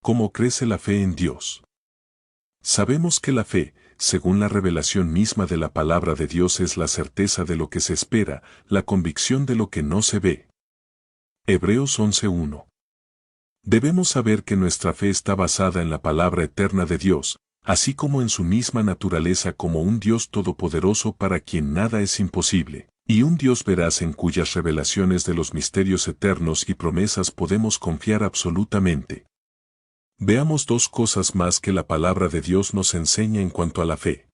¿Cómo crece la fe en Dios? Sabemos que la fe, según la revelación misma de la palabra de Dios, es la certeza de lo que se espera, la convicción de lo que no se ve. Hebreos 11:1. Debemos saber que nuestra fe está basada en la palabra eterna de Dios, así como en su misma naturaleza como un Dios todopoderoso para quien nada es imposible, y un Dios veraz en cuyas revelaciones de los misterios eternos y promesas podemos confiar absolutamente. Veamos dos cosas más que la palabra de Dios nos enseña en cuanto a la fe.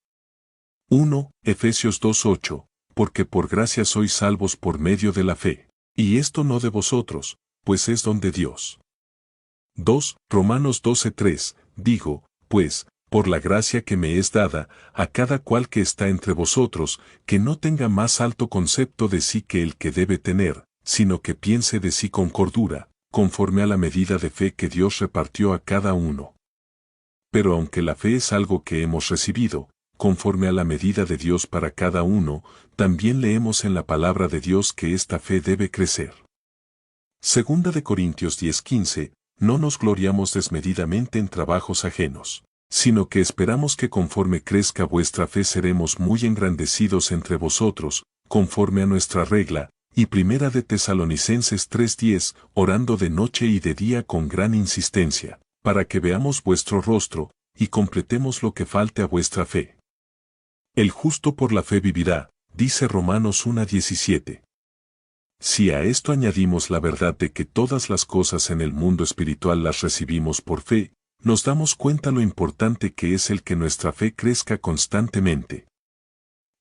1. Efesios 2:8, porque por gracia sois salvos por medio de la fe, y esto no de vosotros, pues es don de Dios. 2. Romanos 12:3, digo, pues, por la gracia que me es dada, a cada cual que está entre vosotros, que no tenga más alto concepto de sí que el que debe tener, sino que piense de sí con cordura, conforme a la medida de fe que Dios repartió a cada uno. Pero aunque la fe es algo que hemos recibido, conforme a la medida de Dios para cada uno, también leemos en la palabra de Dios que esta fe debe crecer. 2 de Corintios 10:15, no nos gloriamos desmedidamente en trabajos ajenos, sino que esperamos que conforme crezca vuestra fe seremos muy engrandecidos entre vosotros, conforme a nuestra regla, y 1 de Tesalonicenses 3:10, orando de noche y de día con gran insistencia, para que veamos vuestro rostro, y completemos lo que falte a vuestra fe. El justo por la fe vivirá, dice Romanos 1:17. Si a esto añadimos la verdad de que todas las cosas en el mundo espiritual las recibimos por fe, nos damos cuenta lo importante que es el que nuestra fe crezca constantemente.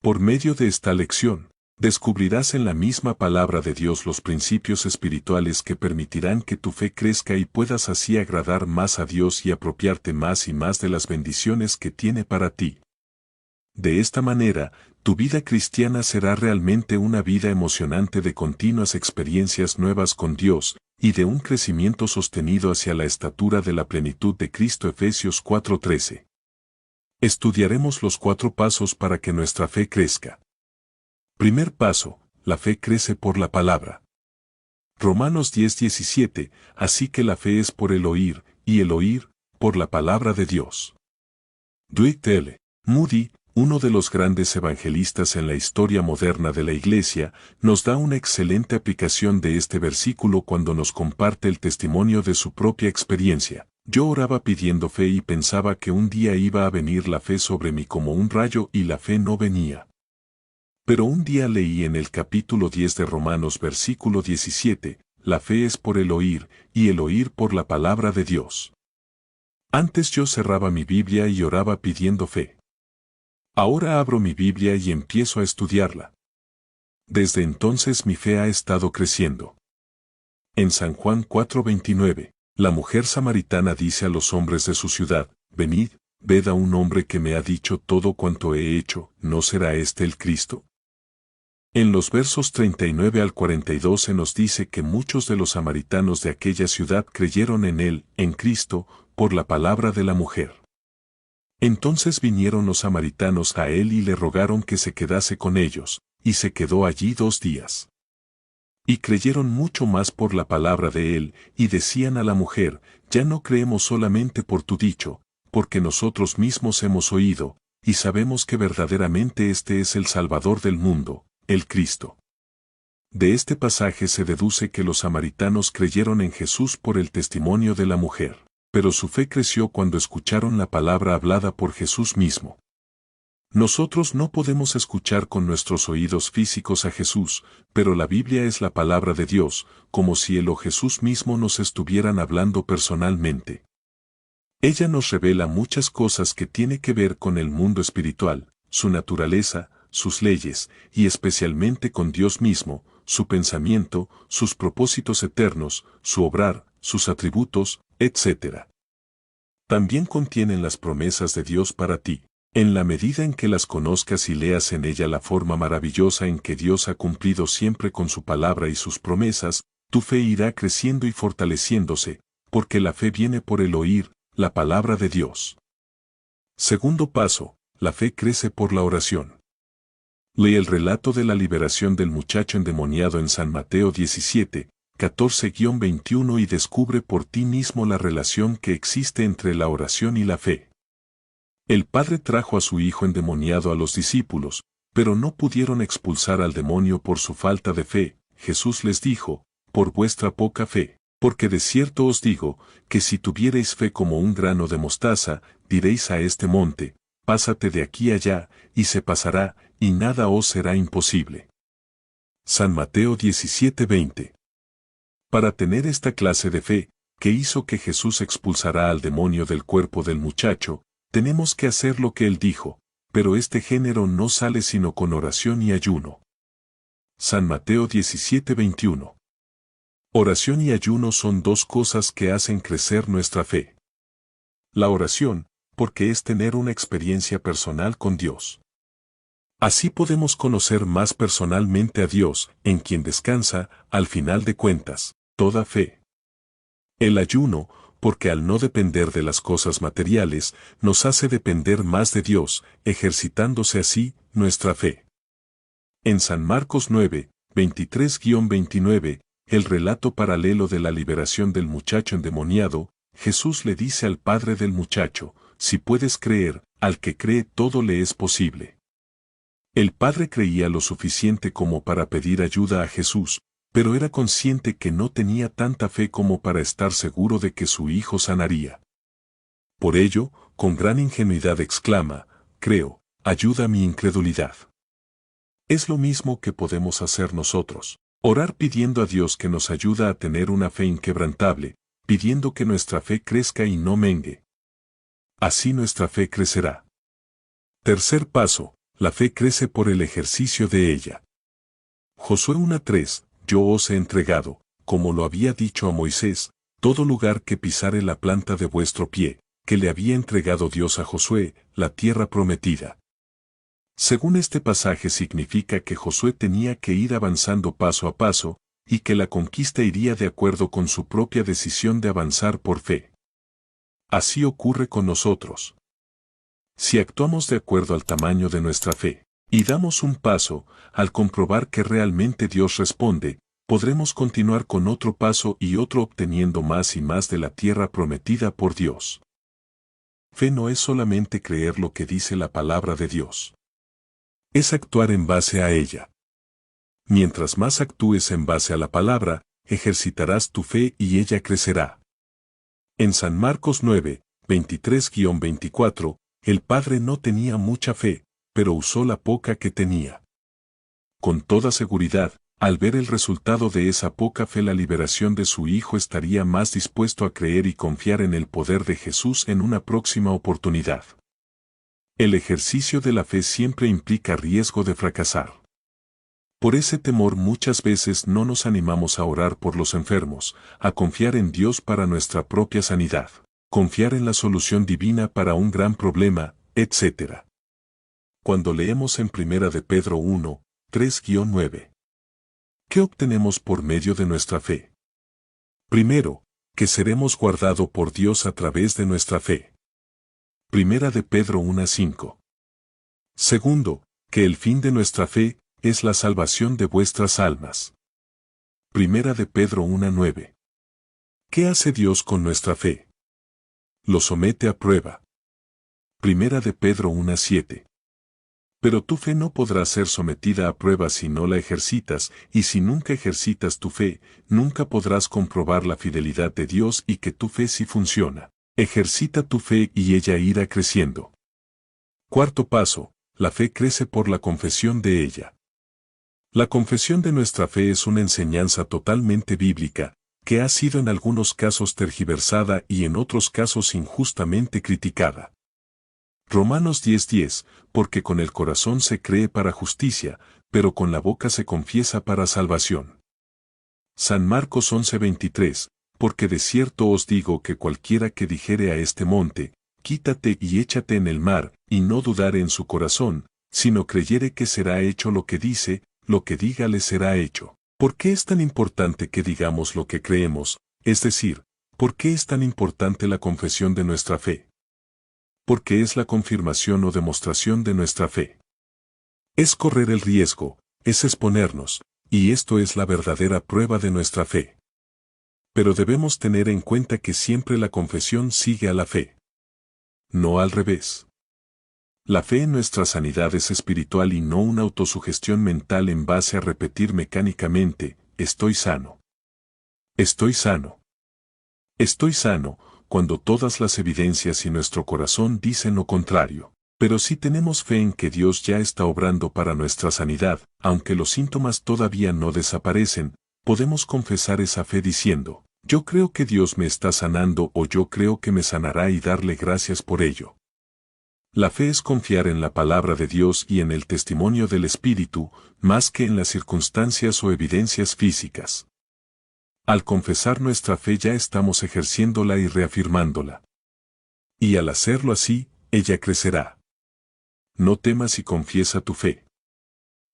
Por medio de esta lección, descubrirás en la misma palabra de Dios los principios espirituales que permitirán que tu fe crezca y puedas así agradar más a Dios y apropiarte más y más de las bendiciones que tiene para ti. De esta manera, tu vida cristiana será realmente una vida emocionante de continuas experiencias nuevas con Dios, y de un crecimiento sostenido hacia la estatura de la plenitud de Cristo. Efesios 4:13. Estudiaremos los 4 pasos para que nuestra fe crezca. Primer paso, la fe crece por la palabra. Romanos 10:17, así que la fe es por el oír, y el oír, por la palabra de Dios. Dwight L. Moody, uno de los grandes evangelistas en la historia moderna de la Iglesia, nos da una excelente aplicación de este versículo cuando nos comparte el testimonio de su propia experiencia. Yo oraba pidiendo fe y pensaba que un día iba a venir la fe sobre mí como un rayo y la fe no venía. Pero un día leí en el capítulo 10 de Romanos versículo 17, la fe es por el oír, y el oír por la palabra de Dios. Antes yo cerraba mi Biblia y oraba pidiendo fe. Ahora abro mi Biblia y empiezo a estudiarla. Desde entonces mi fe ha estado creciendo. En San Juan 4:29, la mujer samaritana dice a los hombres de su ciudad, venid, ved a un hombre que me ha dicho todo cuanto he hecho, ¿no será este el Cristo? En los versos 39 al 42 se nos dice que muchos de los samaritanos de aquella ciudad creyeron en él, en Cristo, por la palabra de la mujer. Entonces vinieron los samaritanos a él y le rogaron que se quedase con ellos, y se quedó allí 2 días. Y creyeron mucho más por la palabra de él, y decían a la mujer, ya no creemos solamente por tu dicho, porque nosotros mismos hemos oído, y sabemos que verdaderamente este es el Salvador del mundo, el Cristo. De este pasaje se deduce que los samaritanos creyeron en Jesús por el testimonio de la mujer. Pero su fe creció cuando escucharon la palabra hablada por Jesús mismo. Nosotros no podemos escuchar con nuestros oídos físicos a Jesús, pero la Biblia es la palabra de Dios, como si Él o Jesús mismo nos estuvieran hablando personalmente. Ella nos revela muchas cosas que tiene que ver con el mundo espiritual, su naturaleza, sus leyes, y especialmente con Dios mismo, su pensamiento, sus propósitos eternos, su obrar, sus atributos, etc. También contienen las promesas de Dios para ti. En la medida en que las conozcas y leas en ella la forma maravillosa en que Dios ha cumplido siempre con su palabra y sus promesas, tu fe irá creciendo y fortaleciéndose, porque la fe viene por el oír, la palabra de Dios. Segundo paso, la fe crece por la oración. Lee el relato de la liberación del muchacho endemoniado en San Mateo 17, 14-21 y descubre por ti mismo la relación que existe entre la oración y la fe. El Padre trajo a su Hijo endemoniado a los discípulos, pero no pudieron expulsar al demonio por su falta de fe. Jesús les dijo, por vuestra poca fe, porque de cierto os digo, que si tuvierais fe como un grano de mostaza, diréis a este monte, pásate de aquí allá, y se pasará, y nada os será imposible. San Mateo 17:20. Para tener esta clase de fe, que hizo que Jesús expulsará al demonio del cuerpo del muchacho, tenemos que hacer lo que él dijo, pero este género no sale sino con oración y ayuno. San Mateo 17:21. Oración y ayuno son dos cosas que hacen crecer nuestra fe. La oración, porque es tener una experiencia personal con Dios. Así podemos conocer más personalmente a Dios, en quien descansa, al final de cuentas, toda fe. El ayuno, porque al no depender de las cosas materiales, nos hace depender más de Dios, ejercitándose así nuestra fe. En San Marcos 9, 23-29, el relato paralelo de la liberación del muchacho endemoniado, Jesús le dice al padre del muchacho, si puedes creer, al que cree todo le es posible. El padre creía lo suficiente como para pedir ayuda a Jesús, pero era consciente que no tenía tanta fe como para estar seguro de que su hijo sanaría. Por ello, con gran ingenuidad exclama, creo, ayuda mi incredulidad. Es lo mismo que podemos hacer nosotros, orar pidiendo a Dios que nos ayuda a tener una fe inquebrantable, pidiendo que nuestra fe crezca y no mengue. Así nuestra fe crecerá. Tercer paso, la fe crece por el ejercicio de ella. Josué 1:3, yo os he entregado, como lo había dicho a Moisés, todo lugar que pisare la planta de vuestro pie, que le había entregado Dios a Josué, la tierra prometida. Según este pasaje significa que Josué tenía que ir avanzando paso a paso, y que la conquista iría de acuerdo con su propia decisión de avanzar por fe. Así ocurre con nosotros. Si actuamos de acuerdo al tamaño de nuestra fe, y damos un paso, al comprobar que realmente Dios responde, podremos continuar con otro paso y otro obteniendo más y más de la tierra prometida por Dios. Fe no es solamente creer lo que dice la palabra de Dios. Es actuar en base a ella. Mientras más actúes en base a la palabra, ejercitarás tu fe y ella crecerá. En San Marcos 9, 23-24, el padre no tenía mucha fe, pero usó la poca que tenía. Con toda seguridad, al ver el resultado de esa poca fe, la liberación de su hijo, estaría más dispuesto a creer y confiar en el poder de Jesús en una próxima oportunidad. El ejercicio de la fe siempre implica riesgo de fracasar. Por ese temor muchas veces no nos animamos a orar por los enfermos, a confiar en Dios para nuestra propia sanidad, confiar en la solución divina para un gran problema, etc. Cuando leemos en 1 de Pedro 1, 3-9. ¿Qué obtenemos por medio de nuestra fe? Primero, que seremos guardados por Dios a través de nuestra fe. 1 de Pedro 1:5. Segundo, que el fin de nuestra fe es la salvación de vuestras almas. 1 de Pedro 1:9. ¿Qué hace Dios con nuestra fe? Lo somete a prueba. 1 de Pedro 1:7. Pero tu fe no podrá ser sometida a prueba si no la ejercitas, y si nunca ejercitas tu fe, nunca podrás comprobar la fidelidad de Dios y que tu fe sí funciona. Ejercita tu fe y ella irá creciendo. Cuarto paso, la fe crece por la confesión de ella. La confesión de nuestra fe es una enseñanza totalmente bíblica, que ha sido en algunos casos tergiversada y en otros casos injustamente criticada. Romanos 10:10, porque con el corazón se cree para justicia, pero con la boca se confiesa para salvación. San Marcos 11:23, porque de cierto os digo que cualquiera que dijere a este monte, quítate y échate en el mar, y no dudare en su corazón, sino creyere que será hecho lo que dice, lo que diga le será hecho. ¿Por qué es tan importante que digamos lo que creemos? Es decir, ¿por qué es tan importante la confesión de nuestra fe? Porque es la confirmación o demostración de nuestra fe. Es correr el riesgo, es exponernos, y esto es la verdadera prueba de nuestra fe. Pero debemos tener en cuenta que siempre la confesión sigue a la fe. No al revés. La fe en nuestra sanidad es espiritual y no una autosugestión mental en base a repetir mecánicamente, estoy sano. Estoy sano. Estoy sano, cuando todas las evidencias y nuestro corazón dicen lo contrario. Pero si tenemos fe en que Dios ya está obrando para nuestra sanidad, aunque los síntomas todavía no desaparecen, podemos confesar esa fe diciendo, yo creo que Dios me está sanando o yo creo que me sanará y darle gracias por ello. La fe es confiar en la palabra de Dios y en el testimonio del Espíritu, más que en las circunstancias o evidencias físicas. Al confesar nuestra fe ya estamos ejerciéndola y reafirmándola. Y al hacerlo así, ella crecerá. No temas y confiesa tu fe.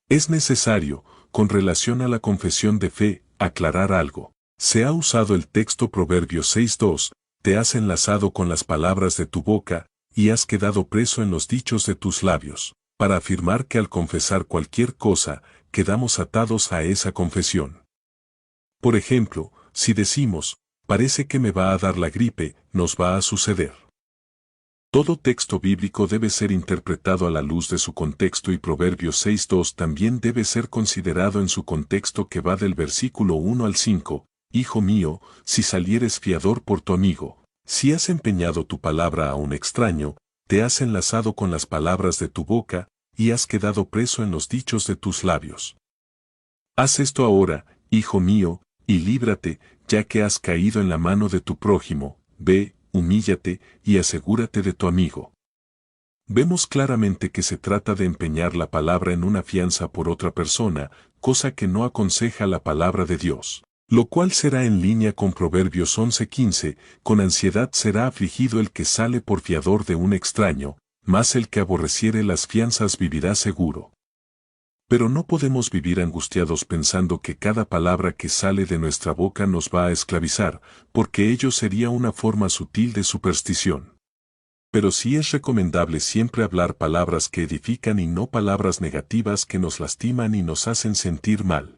Es necesario, con relación a la confesión de fe, aclarar algo. Se ha usado el texto Proverbios 6:2, te has enlazado con las palabras de tu boca, y has quedado preso en los dichos de tus labios, para afirmar que al confesar cualquier cosa, quedamos atados a esa confesión. Por ejemplo, si decimos, parece que me va a dar la gripe, nos va a suceder. Todo texto bíblico debe ser interpretado a la luz de su contexto y Proverbios 6:2 también debe ser considerado en su contexto que va del versículo 1 al 5, Hijo mío, si salieres fiador por tu amigo, si has empeñado tu palabra a un extraño, te has enlazado con las palabras de tu boca, y has quedado preso en los dichos de tus labios. Haz esto ahora, hijo mío, y líbrate, ya que has caído en la mano de tu prójimo, ve, humíllate, y asegúrate de tu amigo. Vemos claramente que se trata de empeñar la palabra en una fianza por otra persona, cosa que no aconseja la palabra de Dios. Lo cual será en línea con Proverbios 11:15, con ansiedad será afligido el que sale por fiador de un extraño, mas el que aborreciere las fianzas vivirá seguro. Pero no podemos vivir angustiados pensando que cada palabra que sale de nuestra boca nos va a esclavizar, porque ello sería una forma sutil de superstición. Pero sí es recomendable siempre hablar palabras que edifican y no palabras negativas que nos lastiman y nos hacen sentir mal.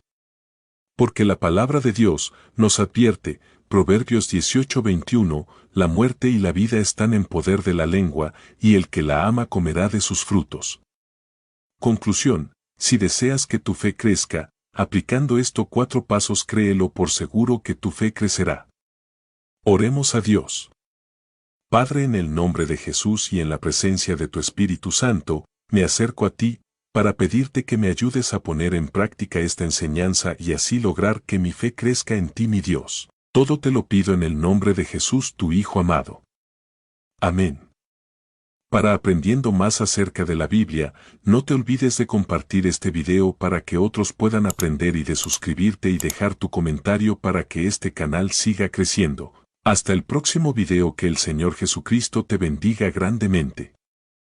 Porque la palabra de Dios nos advierte, Proverbios 18:21, la muerte y la vida están en poder de la lengua, y el que la ama comerá de sus frutos. Conclusión, si deseas que tu fe crezca, aplicando estos 4 pasos créelo por seguro que tu fe crecerá. Oremos a Dios. Padre, en el nombre de Jesús y en la presencia de tu Espíritu Santo, me acerco a ti, para pedirte que me ayudes a poner en práctica esta enseñanza y así lograr que mi fe crezca en ti, mi Dios. Todo te lo pido en el nombre de Jesús, tu Hijo amado. Amén. Para aprendiendo más acerca de la Biblia, no te olvides de compartir este video para que otros puedan aprender y de suscribirte y dejar tu comentario para que este canal siga creciendo. Hasta el próximo video, que el Señor Jesucristo te bendiga grandemente.